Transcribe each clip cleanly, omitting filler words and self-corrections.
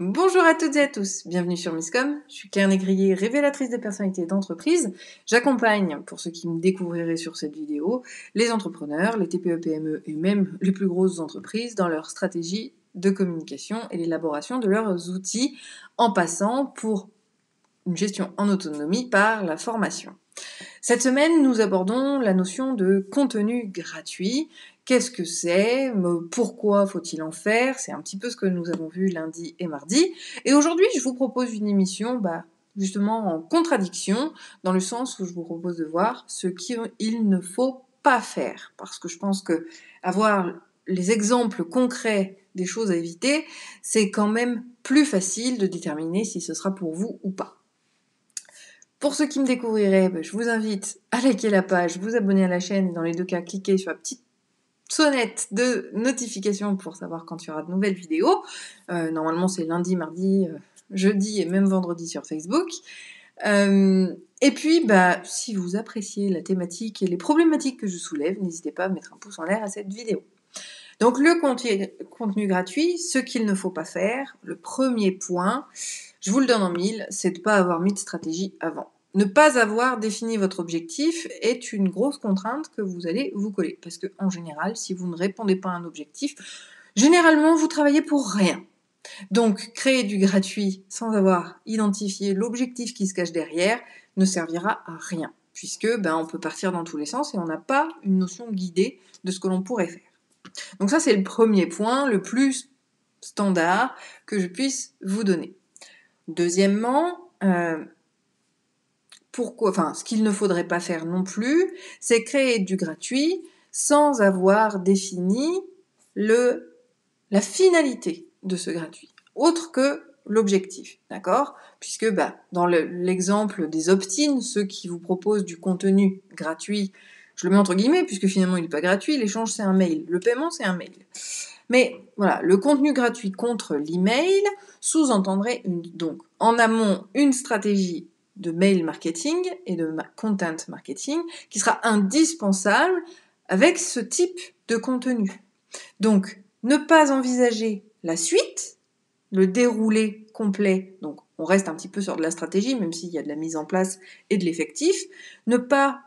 Bonjour à toutes et à tous, bienvenue sur Misscom. Je suis Claire Négrier, révélatrice de personnalités d'entreprise. J'accompagne, pour ceux qui me découvriraient sur cette vidéo, les entrepreneurs, les TPE-PME et même les plus grosses entreprises dans leur stratégie de communication et l'élaboration de leurs outils en passant pour une gestion en autonomie par la formation. Cette semaine, nous abordons la notion de contenu gratuit. Qu'est-ce que c'est? Pourquoi faut-il en faire? C'est un petit peu ce que nous avons vu lundi et mardi. Et aujourd'hui, je vous propose une émission justement en contradiction, dans le sens où je vous propose de voir ce qu'il ne faut pas faire. Parce que je pense que avoir les exemples concrets des choses à éviter, c'est quand même plus facile de déterminer si ce sera pour vous ou pas. Pour ceux qui me découvriraient, je vous invite à liker la page, vous abonner à la chaîne et dans les deux cas, cliquez sur la petite sonnette de notification pour savoir quand il y aura de nouvelles vidéos. Normalement, c'est lundi, mardi, jeudi et même vendredi sur Facebook. Et puis, si vous appréciez la thématique et les problématiques que je soulève, n'hésitez pas à mettre un pouce en l'air à cette vidéo. Donc, le contenu gratuit, ce qu'il ne faut pas faire, le premier point, je vous le donne en mille, c'est de ne pas avoir mis de stratégie avant. Ne pas avoir défini votre objectif est une grosse contrainte que vous allez vous coller. Parce que, en général, si vous ne répondez pas à un objectif, généralement, vous travaillez pour rien. Donc, créer du gratuit sans avoir identifié l'objectif qui se cache derrière ne servira à rien. Puisque, on peut partir dans tous les sens et on n'a pas une notion guidée de ce que l'on pourrait faire. Donc ça, c'est le premier point, le plus standard que je puisse vous donner. Deuxièmement, ce qu'il ne faudrait pas faire non plus, c'est créer du gratuit sans avoir défini la finalité de ce gratuit, autre que l'objectif, d'accord? Puisque dans l'exemple des opt-in, ceux qui vous proposent du contenu gratuit, je le mets entre guillemets, puisque finalement il n'est pas gratuit, l'échange c'est un mail, le paiement c'est un mail. Mais voilà, le contenu gratuit contre l'email sous-entendrait donc en amont une stratégie de mail marketing et de content marketing qui sera indispensable avec ce type de contenu. Donc, ne pas envisager la suite, le déroulé complet, donc on reste un petit peu sur de la stratégie, même s'il y a de la mise en place et de l'effectif, ne pas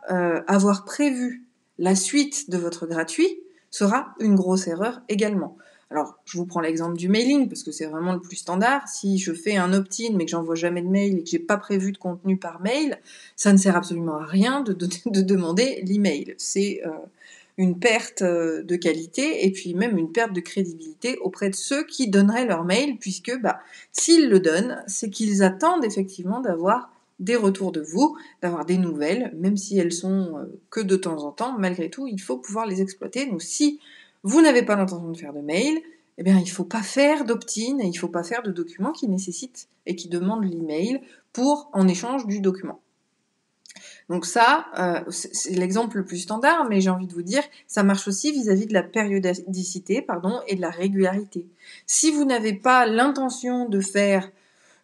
avoir prévu la suite de votre gratuit sera une grosse erreur également. Alors, je vous prends l'exemple du mailing, parce que c'est vraiment le plus standard. Si je fais un opt-in, mais que j'envoie jamais de mail et que j'ai pas prévu de contenu par mail, ça ne sert absolument à rien de demander l'email. C'est une perte de qualité et puis même une perte de crédibilité auprès de ceux qui donneraient leur mail, puisque s'ils le donnent, c'est qu'ils attendent effectivement d'avoir des retours de vous, d'avoir des nouvelles, même si elles sont que de temps en temps, malgré tout, il faut pouvoir les exploiter. Donc si vous n'avez pas l'intention de faire de mail, il ne faut pas faire d'opt-in et il ne faut pas faire de documents qui nécessitent et qui demandent l'email en échange du document. Donc ça, c'est l'exemple le plus standard, mais j'ai envie de vous dire, ça marche aussi vis-à-vis de la périodicité, et de la régularité. Si vous n'avez pas l'intention de faire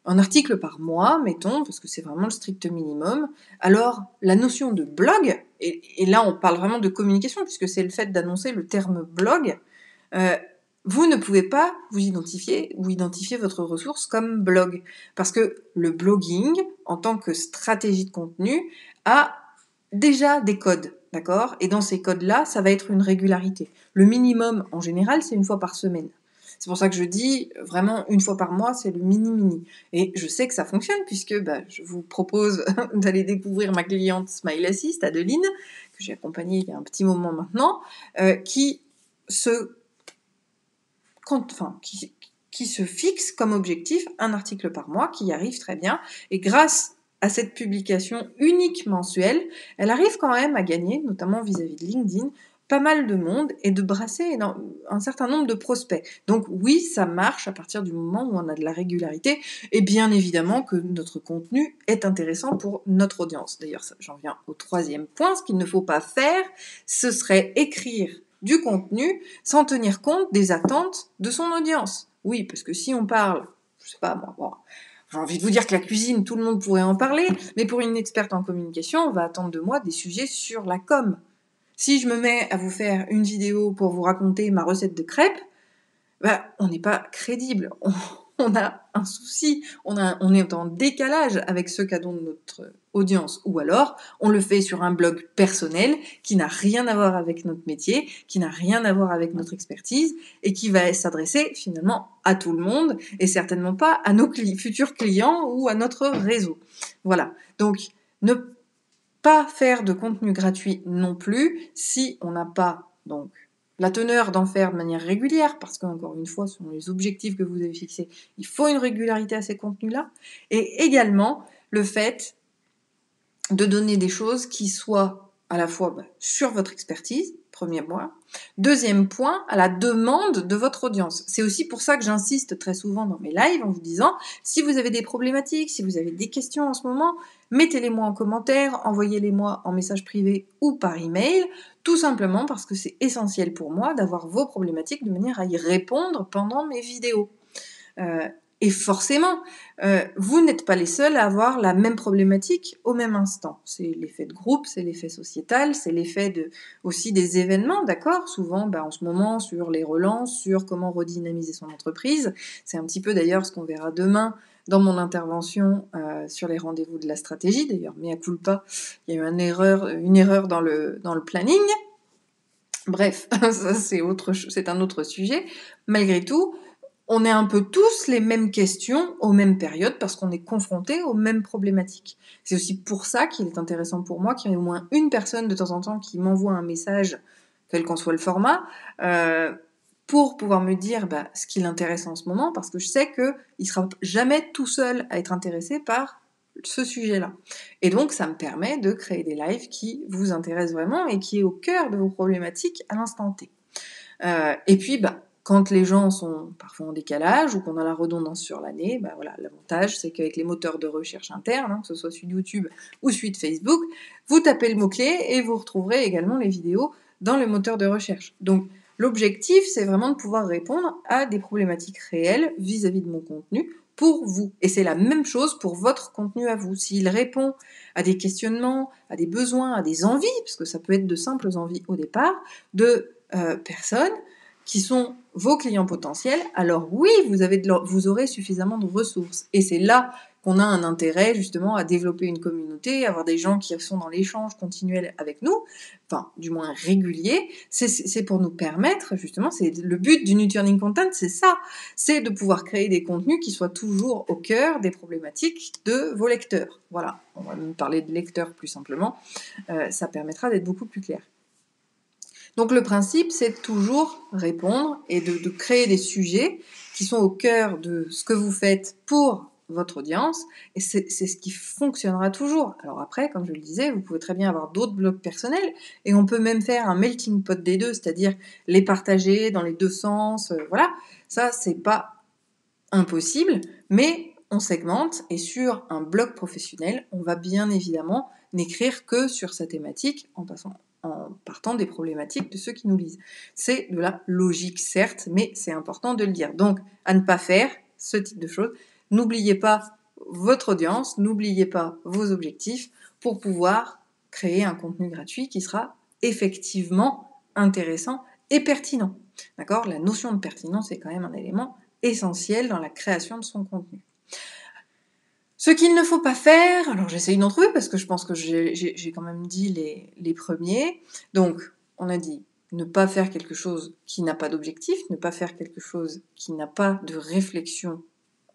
un article par mois, mettons, parce que c'est vraiment le strict minimum, alors la notion de blog, et là on parle vraiment de communication, puisque c'est le fait d'annoncer le terme blog, vous ne pouvez pas vous identifier votre ressource comme blog. Parce que le blogging, en tant que stratégie de contenu, a déjà des codes, d'accord? Et dans ces codes-là, ça va être une régularité. Le minimum, en général, c'est une fois par semaine. C'est pour ça que je dis vraiment une fois par mois, c'est le mini-mini. Et je sais que ça fonctionne puisque je vous propose d'aller découvrir ma cliente Smile Assist, Adeline, que j'ai accompagnée il y a un petit moment maintenant, qui se fixe comme objectif un article par mois, qui y arrive très bien. Et grâce à cette publication unique mensuelle, elle arrive quand même à gagner, notamment vis-à-vis de LinkedIn, pas mal de monde et de brasser un certain nombre de prospects. Donc oui, ça marche à partir du moment où on a de la régularité et bien évidemment que notre contenu est intéressant pour notre audience. D'ailleurs, j'en viens au troisième point. Ce qu'il ne faut pas faire, ce serait écrire du contenu sans tenir compte des attentes de son audience. Oui, parce que si on parle, je sais pas moi, j'ai envie de vous dire que la cuisine, tout le monde pourrait en parler, mais pour une experte en communication, on va attendre de moi des sujets sur la com. Si je me mets à vous faire une vidéo pour vous raconter ma recette de crêpes, on n'est pas crédible. on a un souci, on est en décalage avec ce qu'attend notre audience, ou alors on le fait sur un blog personnel qui n'a rien à voir avec notre métier, qui n'a rien à voir avec notre expertise, et qui va s'adresser finalement à tout le monde, et certainement pas à nos futurs clients ou à notre réseau. Voilà, donc ne pas faire de contenu gratuit non plus si on n'a pas donc la teneur d'en faire de manière régulière, parce qu'encore une fois, selon les objectifs que vous avez fixés, il faut une régularité à ces contenus-là, et également le fait de donner des choses qui soient à la fois sur votre expertise, premier point. Deuxième point, à la demande de votre audience. C'est aussi pour ça que j'insiste très souvent dans mes lives en vous disant, si vous avez des problématiques, si vous avez des questions en ce moment, mettez-les-moi en commentaire, envoyez-les-moi en message privé ou par email, tout simplement parce que c'est essentiel pour moi d'avoir vos problématiques de manière à y répondre pendant mes vidéos. Et forcément, vous n'êtes pas les seuls à avoir la même problématique au même instant. C'est l'effet de groupe, c'est l'effet sociétal, c'est l'effet aussi des événements, d'accord ? Souvent, en ce moment, sur les relances, sur comment redynamiser son entreprise. C'est un petit peu d'ailleurs ce qu'on verra demain dans mon intervention sur les rendez-vous de la stratégie. D'ailleurs, mea culpa, il y a eu une erreur dans le planning. Bref, ça c'est un autre sujet. Malgré tout, on est un peu tous les mêmes questions aux mêmes périodes parce qu'on est confronté aux mêmes problématiques. C'est aussi pour ça qu'il est intéressant pour moi qu'il y ait au moins une personne de temps en temps qui m'envoie un message, quel qu'en soit le format, pour pouvoir me dire ce qui l'intéresse en ce moment, parce que je sais qu'il ne sera jamais tout seul à être intéressé par ce sujet-là. Et donc, ça me permet de créer des lives qui vous intéressent vraiment et qui est au cœur de vos problématiques à l'instant T. Et puis, quand les gens sont parfois en décalage ou qu'on a la redondance sur l'année, l'avantage c'est qu'avec les moteurs de recherche internes, que ce soit suite YouTube ou suite Facebook, vous tapez le mot-clé et vous retrouverez également les vidéos dans le moteur de recherche. Donc l'objectif c'est vraiment de pouvoir répondre à des problématiques réelles vis-à-vis de mon contenu pour vous. Et c'est la même chose pour votre contenu à vous. S'il répond à des questionnements, à des besoins, à des envies, parce que ça peut être de simples envies au départ, de personnes qui sont vos clients potentiels, alors oui, vous aurez suffisamment de ressources. Et c'est là qu'on a un intérêt justement à développer une communauté, avoir des gens qui sont dans l'échange continuel avec nous, enfin du moins régulier. C'est pour nous permettre justement, c'est le but du New Turning Content, c'est ça, c'est de pouvoir créer des contenus qui soient toujours au cœur des problématiques de vos lecteurs. Voilà, on va même parler de lecteurs plus simplement, ça permettra d'être beaucoup plus clair. Donc le principe, c'est de toujours répondre et de créer des sujets qui sont au cœur de ce que vous faites pour votre audience, et c'est ce qui fonctionnera toujours. Alors après, comme je le disais, vous pouvez très bien avoir d'autres blogs personnels, et on peut même faire un melting pot des deux, c'est-à-dire les partager dans les deux sens, voilà. Ça, c'est pas impossible, mais on segmente, et sur un blog professionnel, on va bien évidemment n'écrire que sur sa thématique en partant des problématiques de ceux qui nous lisent. C'est de la logique, certes, mais c'est important de le dire. Donc, à ne pas faire ce type de choses. N'oubliez pas votre audience, n'oubliez pas vos objectifs pour pouvoir créer un contenu gratuit qui sera effectivement intéressant et pertinent. D'accord ? La notion de pertinence est quand même un élément essentiel dans la création de son contenu. Ce qu'il ne faut pas faire, alors j'essaye d'en trouver parce que je pense que j'ai quand même dit les premiers. Donc, on a dit ne pas faire quelque chose qui n'a pas d'objectif, ne pas faire quelque chose qui n'a pas de réflexion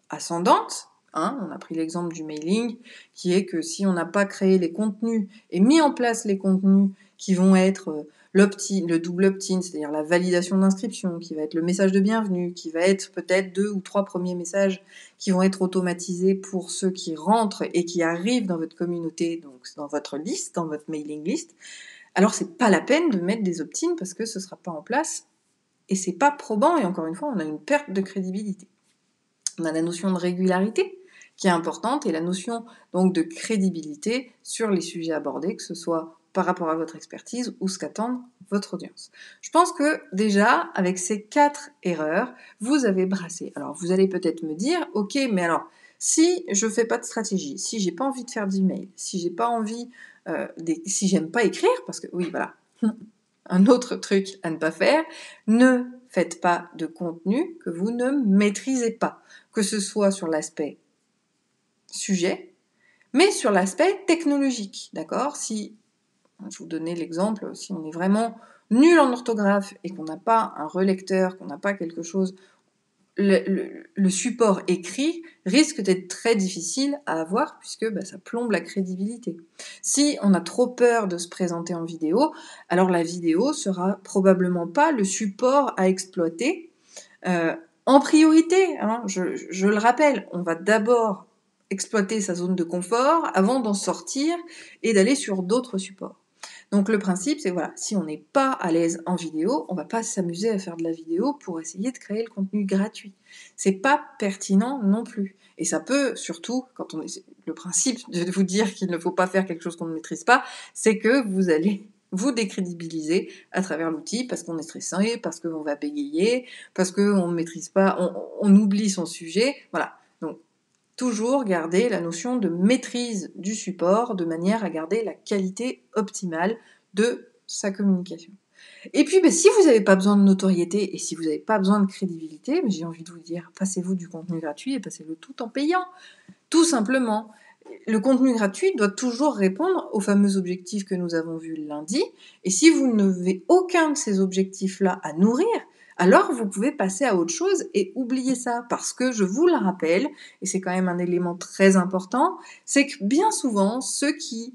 ascendante. On a pris l'exemple du mailing, qui est que si on n'a pas créé les contenus et mis en place les contenus qui vont être le double opt-in, c'est-à-dire la validation d'inscription, qui va être le message de bienvenue, qui va être peut-être 2 ou 3 premiers messages qui vont être automatisés pour ceux qui rentrent et qui arrivent dans votre communauté, donc dans votre liste, dans votre mailing list, alors c'est pas la peine de mettre des opt-in parce que ce sera pas en place et c'est pas probant, et encore une fois, on a une perte de crédibilité. On a la notion de régularité qui est importante et la notion donc de crédibilité sur les sujets abordés, que ce soit par rapport à votre expertise ou ce qu'attend votre audience. Je pense que déjà, avec ces 4 erreurs, vous avez brassé. Alors, vous allez peut-être me dire, ok, mais alors, si je fais pas de stratégie, si j'ai pas envie de faire d'email, si j'ai pas envie, si j'aime pas écrire, parce que oui, voilà, un autre truc à ne pas faire, ne faites pas de contenu que vous ne maîtrisez pas, que ce soit sur l'aspect sujet, mais sur l'aspect technologique, d'accord? Si, je vous donnais l'exemple, si on est vraiment nul en orthographe et qu'on n'a pas un relecteur, qu'on n'a pas quelque chose, le support écrit risque d'être très difficile à avoir puisque ça plombe la crédibilité. Si on a trop peur de se présenter en vidéo, alors la vidéo sera probablement pas le support à exploiter en priorité. Je le rappelle, on va d'abord exploiter sa zone de confort avant d'en sortir et d'aller sur d'autres supports. Donc le principe, c'est voilà, si on n'est pas à l'aise en vidéo, on va pas s'amuser à faire de la vidéo pour essayer de créer le contenu gratuit. C'est pas pertinent non plus. Et ça peut, surtout, quand on est, le principe de vous dire qu'il ne faut pas faire quelque chose qu'on ne maîtrise pas, c'est que vous allez vous décrédibiliser à travers l'outil parce qu'on est stressé, parce qu'on va bégayer, parce qu'on ne maîtrise pas, on oublie son sujet, voilà. Donc, toujours garder la notion de maîtrise du support de manière à garder la qualité optimale de sa communication. Et puis, si vous n'avez pas besoin de notoriété et si vous n'avez pas besoin de crédibilité, j'ai envie de vous dire, passez-vous du contenu gratuit et passez-le tout en payant. Tout simplement. Le contenu gratuit doit toujours répondre aux fameux objectifs que nous avons vus lundi. Et si vous n'avez aucun de ces objectifs-là à nourrir, alors vous pouvez passer à autre chose et oublier ça. Parce que je vous le rappelle, et c'est quand même un élément très important, c'est que bien souvent, ceux qui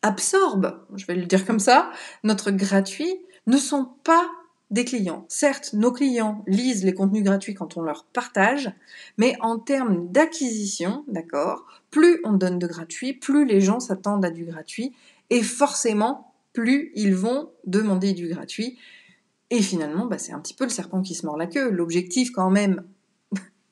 absorbent, je vais le dire comme ça, notre gratuit, ne sont pas des clients. Certes, nos clients lisent les contenus gratuits quand on leur partage, mais en termes d'acquisition, d'accord, plus on donne de gratuit, plus les gens s'attendent à du gratuit, et forcément, plus ils vont demander du gratuit. Et finalement, c'est un petit peu le serpent qui se mord la queue. L'objectif quand même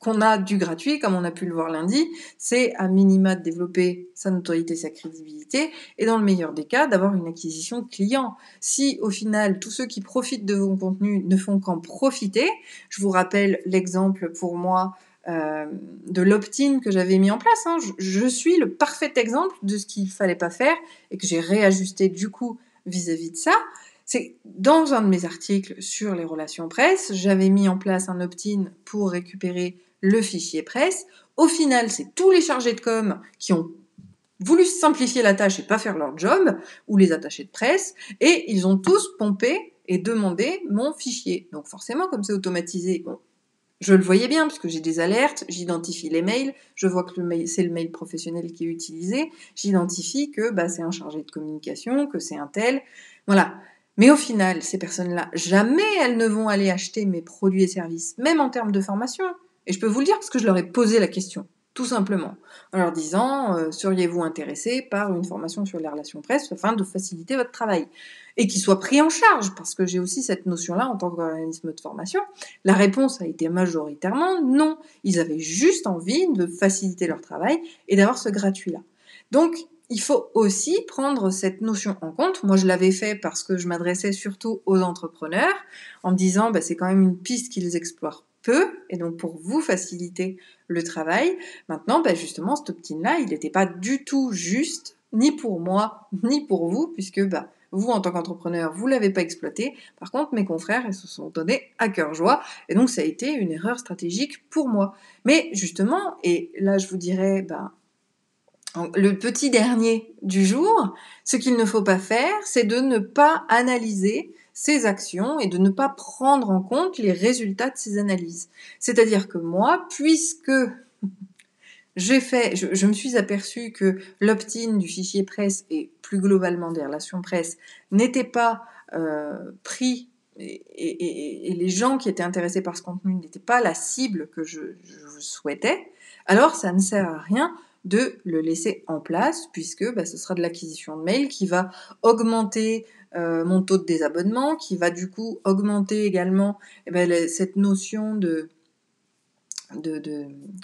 qu'on a du gratuit, comme on a pu le voir lundi, c'est à minima de développer sa notoriété, sa crédibilité, et dans le meilleur des cas, d'avoir une acquisition client. Si au final, tous ceux qui profitent de vos contenus ne font qu'en profiter, je vous rappelle l'exemple pour moi de l'opt-in que j'avais mis en place. Je suis le parfait exemple de ce qu'il fallait pas faire et que j'ai réajusté du coup vis-à-vis de ça. C'est dans un de mes articles sur les relations presse, j'avais mis en place un opt-in pour récupérer le fichier presse. Au final, c'est tous les chargés de com qui ont voulu simplifier la tâche et pas faire leur job, ou les attachés de presse, et ils ont tous pompé et demandé mon fichier. Donc forcément, comme c'est automatisé, je le voyais bien, parce que j'ai des alertes, j'identifie les mails, je vois que c'est le mail professionnel qui est utilisé, j'identifie que c'est un chargé de communication, que c'est un tel, voilà. Mais au final, ces personnes-là, jamais elles ne vont aller acheter mes produits et services, même en termes de formation. Et je peux vous le dire parce que je leur ai posé la question, tout simplement, en leur disant seriez-vous intéressé par une formation sur les relations presse afin de faciliter votre travail et qu'il soit pris en charge, parce que j'ai aussi cette notion-là en tant qu'organisme de formation. La réponse a été majoritairement non. Ils avaient juste envie de faciliter leur travail et d'avoir ce gratuit-là. Donc, il faut aussi prendre cette notion en compte. Moi, je l'avais fait parce que je m'adressais surtout aux entrepreneurs en me disant c'est quand même une piste qu'ils explorent peu, et donc pour vous faciliter le travail. Maintenant, justement, cet opt-in-là, il n'était pas du tout juste, ni pour moi, ni pour vous, puisque vous, en tant qu'entrepreneur, vous l'avez pas exploité. Par contre, mes confrères, ils se sont donnés à cœur joie, et donc ça a été une erreur stratégique pour moi. Mais justement, et là, je vous dirais, le petit dernier du jour, ce qu'il ne faut pas faire, c'est de ne pas analyser ses actions et de ne pas prendre en compte les résultats de ces analyses. C'est-à-dire que moi, puisque je me suis aperçue que l'opt-in du fichier presse et plus globalement des relations presse n'était pas pris et les gens qui étaient intéressés par ce contenu n'étaient pas la cible que je souhaitais, alors ça ne sert à rien de le laisser en place puisque ce sera de l'acquisition de mails qui va augmenter mon taux de désabonnement, qui va du coup augmenter également cette notion de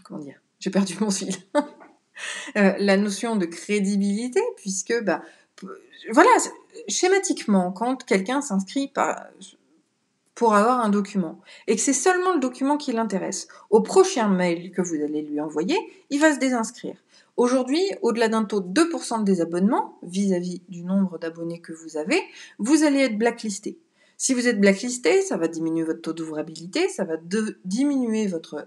comment dire, j'ai perdu mon fil. La notion de crédibilité, puisque, voilà, schématiquement, quand quelqu'un s'inscrit pour avoir un document, et que c'est seulement le document qui l'intéresse, au prochain mail que vous allez lui envoyer, il va se désinscrire. Aujourd'hui, au-delà d'un taux de 2% de désabonnement, vis-à-vis du nombre d'abonnés que vous avez, vous allez être blacklisté. Si vous êtes blacklisté, ça va diminuer votre taux d'ouvrabilité, ça va diminuer votre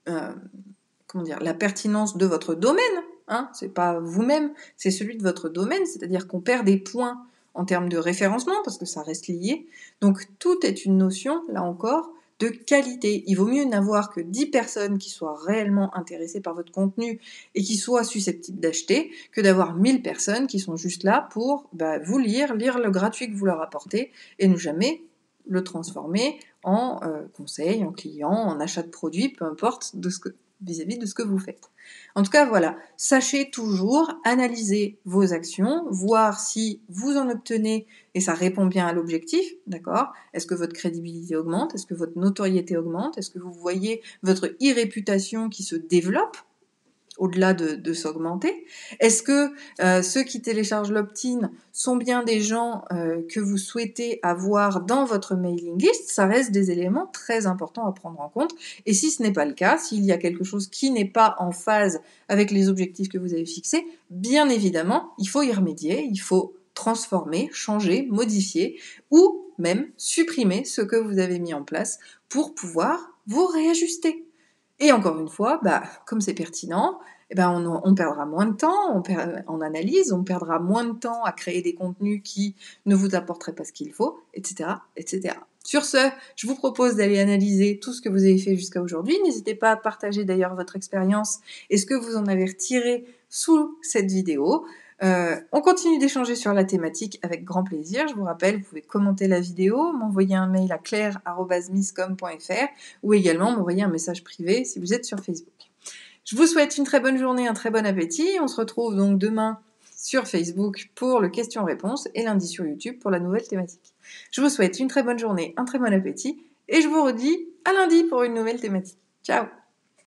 la pertinence de votre domaine. Hein, c'est pas vous-même, c'est celui de votre domaine, c'est-à-dire qu'on perd des points en termes de référencement parce que ça reste lié. Donc tout est une notion, là encore, de qualité. Il vaut mieux n'avoir que 10 personnes qui soient réellement intéressées par votre contenu et qui soient susceptibles d'acheter que d'avoir 1000 personnes qui sont juste là pour vous lire le gratuit que vous leur apportez et ne jamais le transformer en conseil, en client, en achat de produits, peu importe vis-à-vis de ce que vous faites. En tout cas, voilà, sachez toujours analyser vos actions, voir si vous en obtenez et ça répond bien à l'objectif, d'accord ? Est-ce que votre crédibilité augmente ? Est-ce que votre notoriété augmente ? Est-ce que vous voyez votre e-réputation qui se développe au-delà de s'augmenter? Est-ce que ceux qui téléchargent l'opt-in sont bien des gens que vous souhaitez avoir dans votre mailing list? Ça reste des éléments très importants à prendre en compte. Et si ce n'est pas le cas, s'il y a quelque chose qui n'est pas en phase avec les objectifs que vous avez fixés, bien évidemment, il faut y remédier, il faut transformer, changer, modifier ou même supprimer ce que vous avez mis en place pour pouvoir vous réajuster. Et encore une fois, comme c'est pertinent, on perdra moins de temps en analyse, on perdra moins de temps à créer des contenus qui ne vous apporteraient pas ce qu'il faut, etc., etc. Sur ce, je vous propose d'aller analyser tout ce que vous avez fait jusqu'à aujourd'hui. N'hésitez pas à partager d'ailleurs votre expérience et ce que vous en avez retiré sous cette vidéo. On continue d'échanger sur la thématique avec grand plaisir. Je vous rappelle, vous pouvez commenter la vidéo, m'envoyer un mail à claire@misscom.fr ou également m'envoyer un message privé si vous êtes sur Facebook. Je vous souhaite une très bonne journée, un très bon appétit. On se retrouve donc demain sur Facebook pour le question-réponse et lundi sur YouTube pour la nouvelle thématique. Je vous souhaite une très bonne journée, un très bon appétit et je vous redis à lundi pour une nouvelle thématique. Ciao!